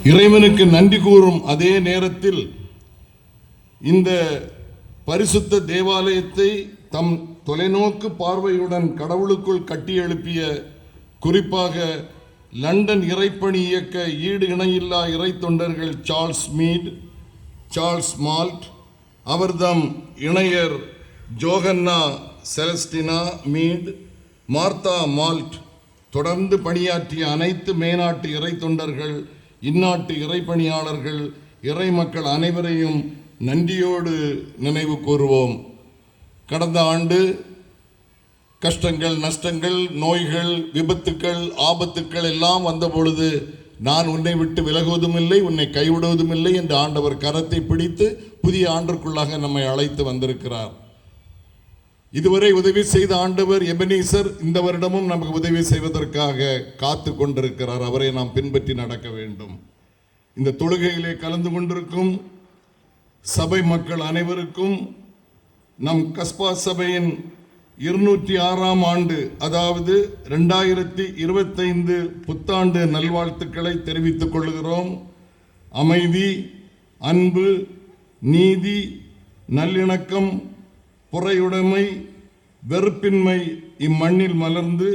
இறைவனுக்கு நன்றி கூறும் அதே நேரத்தில் இந்த பரிசுத்த தேவாலயத்தை தம் தொலைநோக்கு பார்வையுடன் கடவுளுக்குள் கட்டி எழுப்பிய, குறிப்பாக லண்டன் இறைப்பணி இயக்க ஈடு இணையில்லா இறை தொண்டர்கள் சார்ல்ஸ் மீட், சார்ல்ஸ் மால்ட், அவர்தம் இணையர் ஜோகன்னா செலஸ்டினா மீட், மார்த்தா மால்ட், தொடர்ந்து பணியாற்றிய அனைத்து மேனாட்டு இறை தொண்டர்கள், இந்நாட்டு இறைப்பணியாளர்கள், இறை மக்கள் அனைவரையும் நன்றியோடு நினைவு கூறுவோம். கடந்த ஆண்டு கஷ்டங்கள், நஷ்டங்கள், நோய்கள், விபத்துக்கள், ஆபத்துக்கள் எல்லாம் வந்த பொழுது நான் உன்னை விட்டு விலகுவதும் இல்லை, உன்னை கைவிடுவதும் இல்லை என்று ஆண்டவர் கரத்தை பிடித்து புதிய ஆண்டிற்குள்ளாக நம்மை அழைத்து வந்திருக்கிறார். இதுவரை உதவி செய்த ஆண்டவர் எபனீசர் இந்த வருடமும் நமக்கு உதவி செய்வதற்காக காத்து கொண்டிருக்கிறார். அவரை நாம் பின்பற்றி நடக்க வேண்டும். இந்த தொழுகையிலே கலந்து கொண்டிருக்கும் சபை மக்கள் அனைவருக்கும் நம் கஸ்பா சபையின் 206ஆம் ஆண்டு, அதாவது 2025 புத்தாண்டு நல்வாழ்த்துக்களை தெரிவித்துக் கொள்கிறோம். அமைதி, அன்பு, நீதி, நல்லிணக்கம், பொறையுடைமை, வெறுப்பின்மை இம்மண்ணில் மலர்ந்து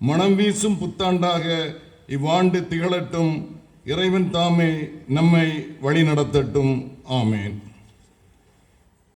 மனம் வீசும் புத்தாண்டாக இவ்வாண்டு திகழட்டும். இறைவன் தாமே நம்மை வழிநடத்தட்டும். ஆமேன்.